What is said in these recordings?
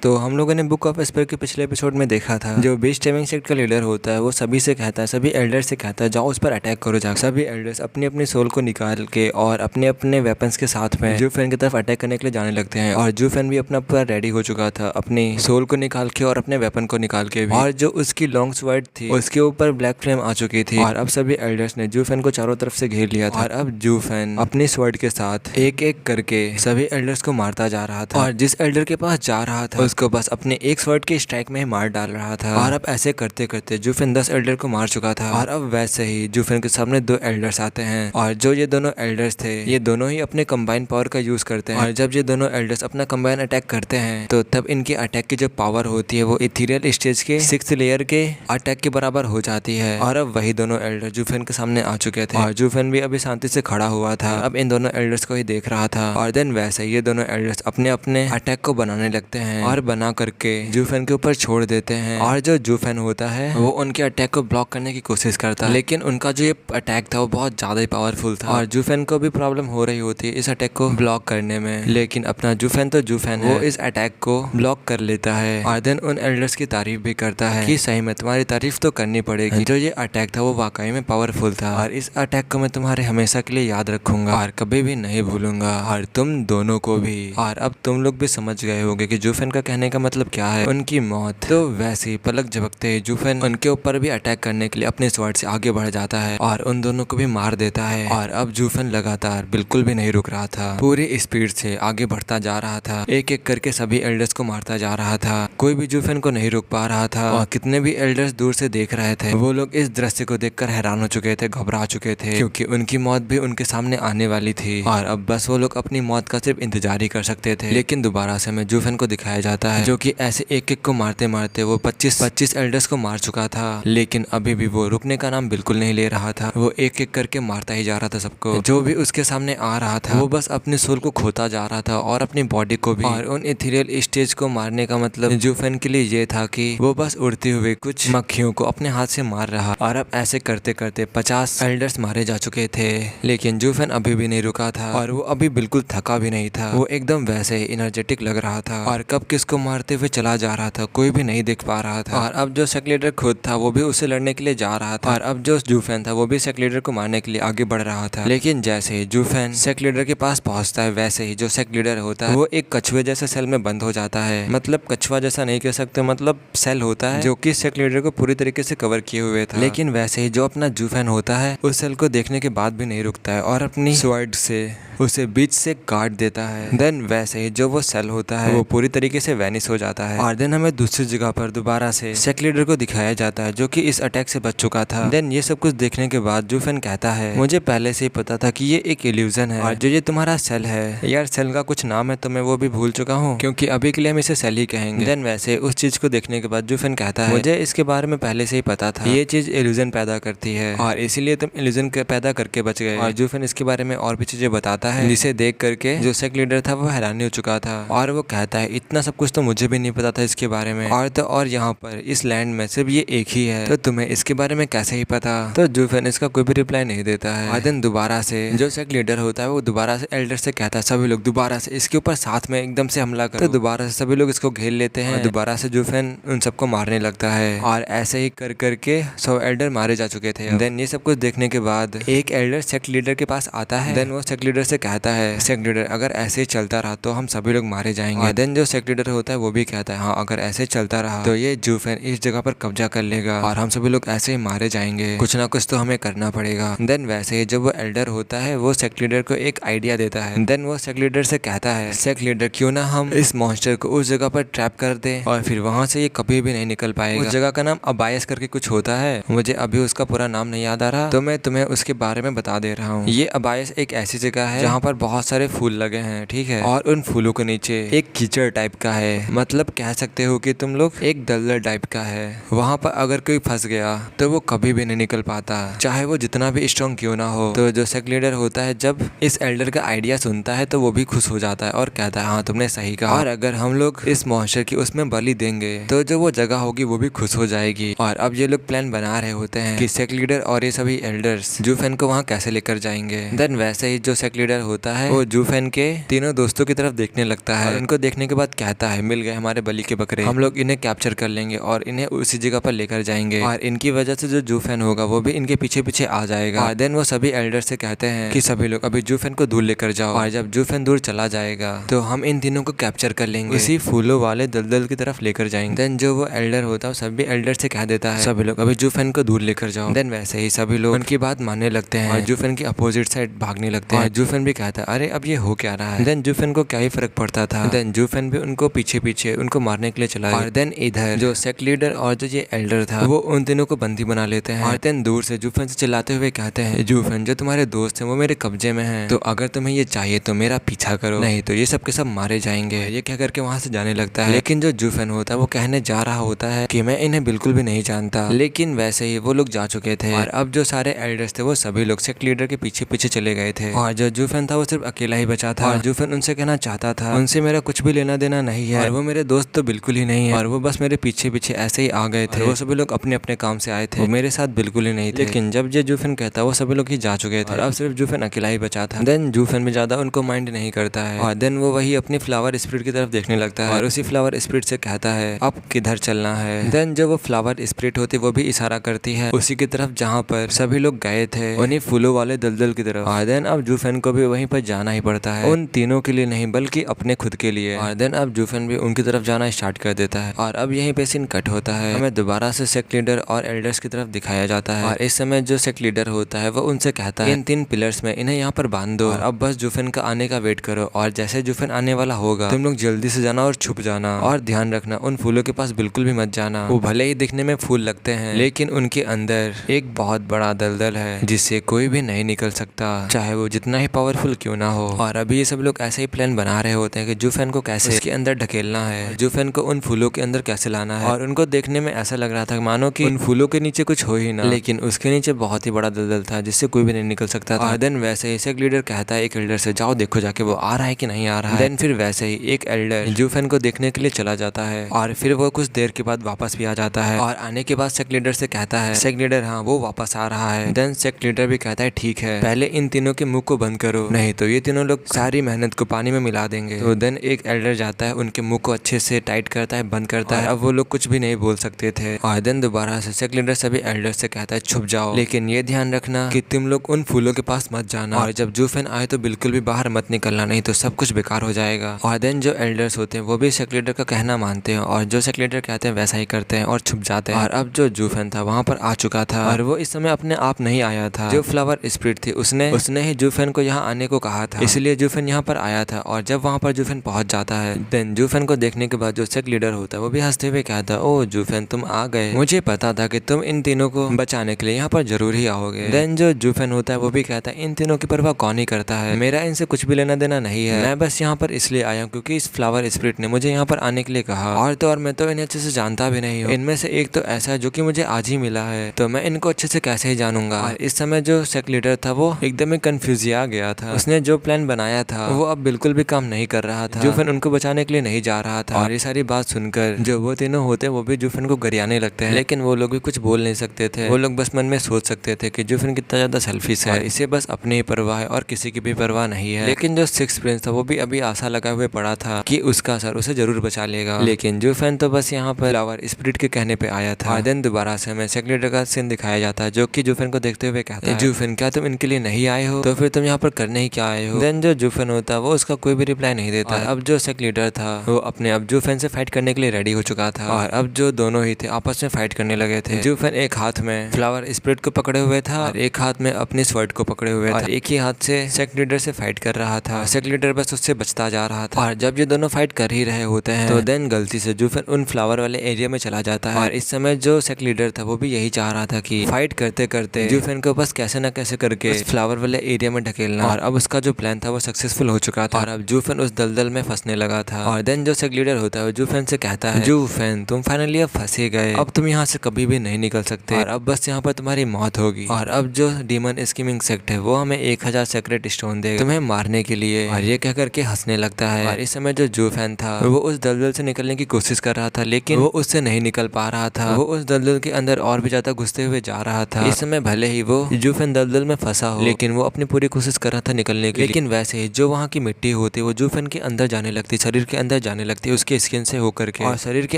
तो हम लोगों ने बुक ऑफ एस्पर के पिछले एपिसोड में देखा था, जो बीस्ट टेमिंग सेक्ट का लीडर होता है वो सभी से कहता है, सभी एल्डर्स से कहता है जाओ उस पर अटैक करो जाओ। सभी एल्डर्स अपनी अपनी सोल को निकाल के और अपने अपने वेपन्स के साथ में जूफेन की तरफ अटैक करने के लिए जाने लगते हैं। और जूफेन भी अपना पूरा रेडी हो चुका था अपनी सोल को निकाल के और अपने वेपन को निकाल के भी। और जो उसकी लॉन्ग स्वर्ड थी उसके ऊपर ब्लैक फ्लेम आ चुकी थी और अब सभी एल्डर्स ने जूफेन को चारों तरफ से घेर लिया था। और अब जूफेन अपनी स्वर्ड के साथ एक एक करके सभी एल्डर्स को मारता जा रहा था और जिस एल्डर के पास जा रहा था उसको बस अपने एक स्वर्ड के स्ट्राइक में ही मार डाल रहा था। और अब ऐसे करते करते जूफेन 10 एल्डर को मार चुका था। और अब वैसे ही जूफेन के सामने 2 एल्डर्स आते हैं और जो ये दोनों एल्डर्स थे ये दोनों ही अपने कंबाइन पावर का यूज करते हैं। और जब ये दोनों एल्डर्स अपना कंबाइन अटैक करते हैं तो तब इनकी अटैक की जो पावर होती है वो इथेरियल स्टेज के 6th लेयर के अटैक के बराबर हो जाती है। और अब वही दोनों एल्डर जूफेन के सामने आ चुके थे और जूफेन भी अभी शांति से खड़ा हुआ था, अब इन दोनों एल्डर्स को ही देख रहा था। और देन वैसे ये दोनों एल्डर्स अपने अपने अटैक को बनाने लगते हैं और बना करके जूफेन के ऊपर छोड़ देते हैं। और जो जूफेन होता है वो उनके अटैक को ब्लॉक करने की कोशिश करता है, लेकिन उनका जो ये अटैक था वो बहुत ज्यादा ही पावरफुल था और जूफेन को भी प्रॉब्लम हो रही होती है इस अटैक को ब्लॉक करने में। लेकिन अपना जूफेन तो जूफेन है, वो इस अटैक को ब्लॉक कर लेता है और देन उन एल्डर्स की तारीफ भी करता है कि सही में तुम्हारी तारीफ तो करनी पड़ेगी, जो ये अटैक था वो वाकई में पावरफुल था और इस अटैक को मैं तुम्हारे हमेशा के लिए याद रखूंगा और कभी भी नहीं भूलूंगा और तुम दोनों को भी। और अब तुम लोग भी समझ गए होंगे कि जूफेन का कहने का मतलब क्या है, उनकी मौत। तो वैसे ही पलक झपकते ही जूफेन उनके ऊपर भी अटैक करने के लिए अपने स्वॉर्ड से आगे बढ़ जाता है और उन दोनों को भी मार देता है। और अब जूफेन लगातार बिल्कुल भी नहीं रुक रहा था, पूरी स्पीड से आगे बढ़ता जा रहा था, एक एक करके सभी एल्डर्स को मारता जा रहा था। कोई भी जूफेन को नहीं रुक पा रहा था और कितने भी एल्डर्स दूर से देख रहे थे वो लोग इस दृश्य को देखकर हैरान हो चुके थे, घबरा चुके थे, क्योंकि उनकी मौत भी उनके सामने आने वाली थी और अब बस वो लोग अपनी मौत का सिर्फ इंतजार ही कर सकते थे। लेकिन दोबारा से हमें जूफेन को दिखाया जाता है जो कि ऐसे एक एक को मारते मारते वो 25 एल्डर्स को मार चुका था, लेकिन अभी भी वो रुकने का नाम बिल्कुल नहीं ले रहा था। वो एक एक करके मारता ही जा रहा था सबको, जो भी उसके सामने आ रहा था वो बस अपनी सोल को खोता जा रहा था और अपनी बॉडी को भी। और उन इथेरियल स्टेज को मारने का मतलब जूफेन के लिए ये था कि वो बस उड़ती हुई कुछ मक्खियों को अपने हाथ से मार रहा। और अब ऐसे करते करते 50 एल्डर्स मारे जा चुके थे, लेकिन जूफेन अभी भी नहीं रुका था और वो अभी बिल्कुल थका भी नहीं था, वो एकदम वैसे ही एनर्जेटिक लग रहा था और कब किसको मारते हुए चला जा रहा था कोई भी नहीं देख पा रहा था। और अब जो सेक्ट लीडर खुद था वो भी उससे लड़ने के लिए जा रहा था और अब जो जूफेन था वो भी सेक्ट लीडर को मारने के लिए आगे बढ़ रहा था। लेकिन जैसे ही जूफेन सेक्ट लीडर के पास पहुंचता है वैसे ही जो सेक्ट लीडर होता है वो एक कछुए जैसे सेल में बंद हो जाता है, मतलब कछुआ जैसा नहीं कह सकते, मतलब सेल होता है जो कि सेक्ट लीडर को पूरी तरीके से कवर किए हुए था। लेकिन वैसे ही जो अपना जूफेन होता है उस सेल को देखने के बाद भी नहीं रुकता है और अपनी स्वॉर्ड से उसे बीच से काट देता है। देन वैसे ही जो वो सेल होता है वो पूरी तरीके से वैनिश हो जाता है। और देन हमें दूसरी जगह पर दोबारा से सेक्ट लीडर को दिखाया जाता है जो कि इस अटैक से बच चुका था। देन ये सब कुछ देखने के बाद जूफेन कहता है मुझे पहले से ही पता था कि ये एक इल्यूजन है और जो ये तुम्हारा सेल है यार, सेल का कुछ नाम है तो मैं वो भी भूल चुका हूँ, क्योंकि अभी के लिए हम इसे सेल ही कहेंगे। देन वैसे उस चीज को देखने के बाद जूफेन कहता है मुझे इसके बारे में पहले से ही पता था, ये चीज इल्यूजन पैदा करती है और इसीलिए तुम इल्यूजन पैदा करके बच गए। और जूफेन इसके बारे में और भी चीजें बताता है जिसे देख करके जो सेक्ट लीडर था वो हैरान हो चुका था और वो कहता है इतना सब कुछ तो मुझे भी नहीं पता था इसके बारे में, और तो और यहाँ पर इस लैंड में सिर्फ ये एक ही है, तो तुम्हें इसके बारे में कैसे ही पता। तो जूफेन इसका कोई भी रिप्लाई नहीं देता है। और देन दोबारा से जो सेक्ट लीडर होता है वो दोबारा से एल्डर से कहता है सभी लोग दोबारा से इसके ऊपर साथ में एकदम से हमला करो। तो दोबारा से सभी लोग इसको घेर लेते हैं और दोबारा से जूफेन उन सबको मारने लगता है और ऐसे ही कर करके 100 एल्डर मारे जा चुके थे। देन ये सब कुछ देखने के बाद एक एल्डर सेक्ट लीडर के पास आता है। देन वो सेक्ट लीडर से कहता है सेक्ट लीडर अगर ऐसे ही चलता रहा तो हम सभी लोग मारे जाएंगे। और देन जो सेक्ट लीडर होता है वो भी कहता है हाँ अगर ऐसे चलता रहा तो ये जूफेन इस जगह पर कब्जा कर लेगा और हम सभी लोग ऐसे ही मारे जाएंगे, कुछ ना कुछ तो हमें करना पड़ेगा। देन वैसे ही जब वो एल्डर होता है वो सेक्ट लीडर को एक आइडिया देता है। देन वो सेक्ट लीडर से कहता है सेक्ट लीडर क्यों ना हम इस मॉन्स्टर को उस जगह पर ट्रैप कर दें और फिर वहां से ये कभी भी नहीं निकल पाएगा। उस जगह का नाम अबायस करके कुछ होता है, मुझे अभी उसका पूरा नाम नहीं याद आ रहा, तो मैं तुम्हें उसके बारे में बता दे रहा हूँ। ये अबायस एक ऐसी जगह है जहाँ पर बहुत सारे फूल लगे हैं, ठीक है, और उन फूलों के नीचे एक कीचड़ टाइप का है, मतलब कह सकते हो कि तुम लोग एक दलदल टाइप का है। वहाँ पर अगर कोई फंस गया तो वो कभी भी नहीं निकल पाता, चाहे वो जितना भी स्ट्रॉन्ग क्यों ना हो। तो जो सेक्ट लीडर होता है जब इस एल्डर का आइडिया सुनता है तो वो भी खुश हो जाता है और कहता है हाँ तुमने सही कहा, और अगर हम लोग इस मॉन्स्टर की उसमें बलि देंगे तो जो वो जगह होगी वो भी खुश हो जाएगी। और अब ये लोग प्लान बना रहे होते हैं कि सेक्ट लीडर और ये सभी एल्डर्स जूफेन को वहाँ कैसे लेकर जाएंगे। देन वैसे ही जो सेक्ट लीडर लीडर होता है वो जूफेन के तीनों दोस्तों की तरफ देखने लगता है और उनको देखने के बाद कहता है, मिल गए हमारे बलि के बकरे, हम लोग इन्हें कैप्चर कर लेंगे और इन्हें उसी जगह पर लेकर जाएंगे और इनकी वजह से जो जूफेन होगा वो भी इनके पीछे पीछे आ जाएगा। और देन वो सभी एल्डर से कहते हैं कि सभी लोग अभी जूफेन को दूर लेकर जाओ और जब जूफेन दूर चला जाएगा तो हम इन तीनों को कैप्चर कर लेंगे, उसी फूलों वाले दलदल की तरफ लेकर जाएंगे। देन जो वो एल्डर होता है सभी एल्डर से कह देता है, सभी लोग अभी जूफेन को दूर लेकर जाओ। देन वैसे ही सभी लोग उनकी बात मानने लगते हैं और जूफेन की अपोजिट साइड भागने लगते हैं। जूफेन भी कहता है, अरे अब ये हो क्या रहा है। देन जूफेन को क्या ही फर्क पड़ता था। देन जूफेन भी उनको पीछे पीछे उनको मारने के लिए चला। और देन इधर जो सेक्ट लीडर और जो ये एल्डर था वो उन तीनों को बंदी बना लेते हैं। और देन दूर से जूफेन से चिल्लाते हुए कहते हैं, जूफेन जो तुम्हारे दोस्त हैं वो मेरे कब्जे में हैं, तो अगर तुम्हें ये चाहिए तो मेरा पीछा करो, नहीं तो ये सब के सब मारे जाएंगे। ये क्या करके वहां से जाने लगता है। लेकिन जो जूफेन होता है वो कहने जा रहा होता है कि मैं इन्हें बिल्कुल भी नहीं जानता। लेकिन वैसे ही वो लोग जा चुके थे और अब जो सारे एल्डर्स थे वो सभी लोग सेक्ट लीडर के पीछे पीछे चले गए थे और जो जूफेन था वो सिर्फ अकेला ही बचा था। और जूफेन उनसे कहना चाहता था, उनसे मेरा कुछ भी लेना देना नहीं है और वो मेरे दोस्त तो बिल्कुल ही नहीं है और वो बस मेरे पीछे पीछे ऐसे ही आ गए थे। वो सभी लोग अपने अपने काम से आए थे, वो मेरे साथ बिल्कुल ही नहीं थे। लेकिन जब ये जूफेन कहता वो सभी लोग ही जा चुके थे और अब सिर्फ जूफेन अकेला ही बचा था। देन जूफेन भी ज्यादा उनको माइंड नहीं करता है और देन वो वही अपनी फ्लावर स्पिरिट की तरफ देखने लगता है और उसी फ्लावर स्पिरिट से कहता है, अब किधर चलना है। देन जो वो फ्लावर स्पिरिट होती वो भी इशारा करती है उसी की तरफ जहाँ पर सभी लोग गए थे, उन्हीं फूलों वाले दलदल की तरफ। और देन अब जूफेन को भी वहीं पर जाना ही पड़ता है, उन तीनों के लिए नहीं बल्कि अपने खुद के लिए। और देन अब जूफेन भी उनकी तरफ जाना स्टार्ट कर देता है और अब यहीं पे सीन कट होता है। हमें दोबारा से सेक्ट लीडर और एल्डर्स की तरफ दिखाया जाता है और इस समय जो सेक्ट लीडर होता है वो उनसे कहता है, इन 3 पिलर्स में इन्हें यहाँ पर बांध दो और अब बस जूफेन का आने का वेट करो और जैसे जूफेन आने वाला होगा तुम लोग जल्दी से जाना और छुप जाना और ध्यान रखना उन फूलों के पास बिल्कुल भी मत जाना। वो भले ही दिखने में फूल लगते हैं लेकिन उनके अंदर एक बहुत बड़ा दलदल है जिससे कोई भी नहीं निकल सकता, चाहे वो जितना ही पावरफुल क्यों ना हो। और अभी ये सब लोग ऐसे ही प्लान बना रहे होते हैं कि जूफेन को कैसे इसके अंदर ढकेलना है, जूफेन को उन फूलों के अंदर कैसे लाना है। और उनको देखने में ऐसा लग रहा था मानो कि उन फूलों के नीचे कुछ हो ही ना, लेकिन उसके नीचे बहुत ही बड़ा दलदल था जिससे कोई भी नहीं निकल सकता था। और देन वैसे ही सेक्ट लीडर कहता है एक एल्डर से, जाओ देखो जाके वो आ रहा है कि नहीं आ रहा है। देन फिर वैसे ही एक एल्डर जूफेन को देखने के लिए चला जाता है और फिर वो कुछ देर के बाद वापस भी आ जाता है और आने के बाद सेक्ट लीडर से कहता है, सेक्ट लीडर हाँ वो वापस आ रहा है। देन सेक्ट लीडर भी कहता है ठीक है, पहले इन तीनों के मुंह को बंद करो नहीं तो ये तीनों लोग सारी मेहनत को पानी में मिला देंगे। तो देन एक एल्डर जाता है उनके मुंह को अच्छे से टाइट करता है, बंद करता है, अब वो लोग कुछ भी नहीं बोल सकते थे। और देन दोबारा से सेक्ट लीडर सभी एल्डर से कहता है छुप जाओ, लेकिन ये ध्यान रखना कि तुम लोग उन फूलों के पास मत जाना और जब जूफेन आए तो बिल्कुल भी बाहर मत निकलना, नहीं तो सब कुछ बेकार हो जाएगा। और देन जो एल्डर्स होते हैं वो भी सेक्ट लीडर का कहना मानते हैं और जो सेक्ट लीडर कहते हैं वैसा ही करते हैं और छुप जाते हैं। और अब जो जूफेन था वहाँ पर आ चुका था और वो इस समय अपने आप नहीं आया था, जो फ्लावर स्पिरिट थी उसने ही जूफेन को यहाँ आने को कहा था, इसलिए जूफेन यहाँ पर आया था। और जब वहाँ पर जूफेन पहुंच जाता है देन जूफेन को देखने के बाद जो सेक्ट लीडर होता है वो भी हंसते हुए कहता है, ओ जूफेन तुम आ गए, मुझे पता था कि तुम इन तीनों को बचाने के लिए यहाँ पर जरूर ही आओगे। देन जो जूफेन होता है वो भी कहता है इन तीनों की परवाह कौन ही करता है, मेरा इनसे कुछ भी लेना देना नहीं है, मैं बस यहाँ पर इसलिए आया हूँ क्योंकि इस फ्लावर स्पिरिट ने मुझे यहाँ पर आने के लिए कहा और मैं तो इन्हें अच्छे से जानता भी नहीं हूँ, इनमें से एक तो ऐसा है जो कि मुझे आज ही मिला है तो मैं इनको अच्छे से कैसे ही जानूंगा। और इस समय जो सेक्ट लीडर था वो एकदम ही कंफ्यूज आ गया था, उसने जो प्लान बनाया था वो अब बिल्कुल भी काम नहीं कर रहा था, जूफेन उनको बचाने के लिए नहीं जा रहा था। और ये सारी बात सुनकर जो वो तीनों होते वो भी जूफेन को गरियाने लगते हैं, लेकिन वो लोग भी कुछ बोल नहीं सकते थे, वो लोग बस मन में सोच सकते थे कि जूफेन कितना ज्यादा सेल्फिश है, इसे बस अपनी ही परवाह है और किसी की भी परवाह नहीं है। लेकिन जो सिक्स प्रिंस था वो भी अभी आशा लगाए हुए पड़ा था कि उसका सर उसे जरूर बचा लेगा, लेकिन जूफेन तो बस यहाँ पर फ्लावर स्पिरिट के कहने पे आया था। और देन दोबारा से हमें सेक्ट लीडर का सीन दिखाया जाता है जो कि जूफेन को देखते हुए कहता है, जूफेन क्या तुम इनके लिए नहीं आए हो, तो फिर तुम यहाँ पर करने ही क्या आए हो। देन जो जूफेन होता है वो उसका कोई भी रिप्लाई नहीं देता। अब जो सेक्ट लीडर था वो अपने अब जूफेन से फाइट करने के लिए रेडी हो चुका था और अब जो दोनों ही थे आपस में फाइट करने लगे थे। जूफेन एक हाथ में फ्लावर स्पिरिट को पकड़े हुए था और एक हाथ में अपनी स्वर्ड को पकड़े हुए था, एक ही हाथ से सेक्ट लीडर से फाइट कर रहा था। सेक्ट लीडर बस उससे बचता जा रहा था और जब ये दोनों फाइट कर ही रहे होते हैं तो देन गलती से जूफेन उन फ्लावर वाले एरिया में चला जाता है। और इस समय जो सेक्ट लीडर था वो भी यही चाह रहा था कि फाइट करते करते जूफेन को बस कैसे ना कैसे करके फ्लावर वाले एरिया में ढकेलना। और अब उसका जो प्लान था वो सक्सेसफुल हो चुका था और अब जूफेन उस दलदल में फंसने लगा था। और देन जो सेक्ट लीडर होता है वो जूफेन से कहता है, जूफेन तुम फाइनली अब फंसे गए, अब तुम यहाँ से कभी भी नहीं निकल सकते और अब बस यहाँ पर तुम्हारी मौत होगी। और अब जो डीमन स्कीमिंग सेक्ट है वो हमें 1000 सेक्रेट स्टोन देगा तुम्हें मारने के लिए। और ये कह करके हंसने लगता है। और इस समय जो जूफेन था वो उस दलदल से निकलने की कोशिश कर रहा था, लेकिन वो उससे नहीं निकल पा रहा था, वो उस दलदल के अंदर और भी ज्यादा घुसते हुए जा रहा था। इस समय भले ही वो जूफेन दलदल में फंसा हो, लेकिन वो अपनी पूरी कोशिश कर रहा था निकलने के लिए, लेकिन वैसे ही जो वहाँ की मिट्टी होती वो जूफेन के अंदर जाने लगती, शरीर के अंदर जाने लगती उसके स्किन से होकर के, और शरीर के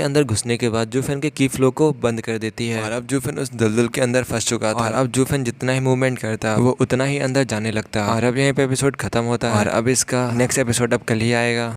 अंदर घुसने के बाद जूफेन के की फ्लो को बंद कर देती है। और अब जूफेन उस दलदल के अंदर फंस चुका था, और अब जूफेन जितना ही मूवमेंट करता वो उतना ही अंदर जाने लगता। और अब यहीं पे एपिसोड खत्म होता है, और अब इसका नेक्स्ट एपिसोड अब कल ही आएगा।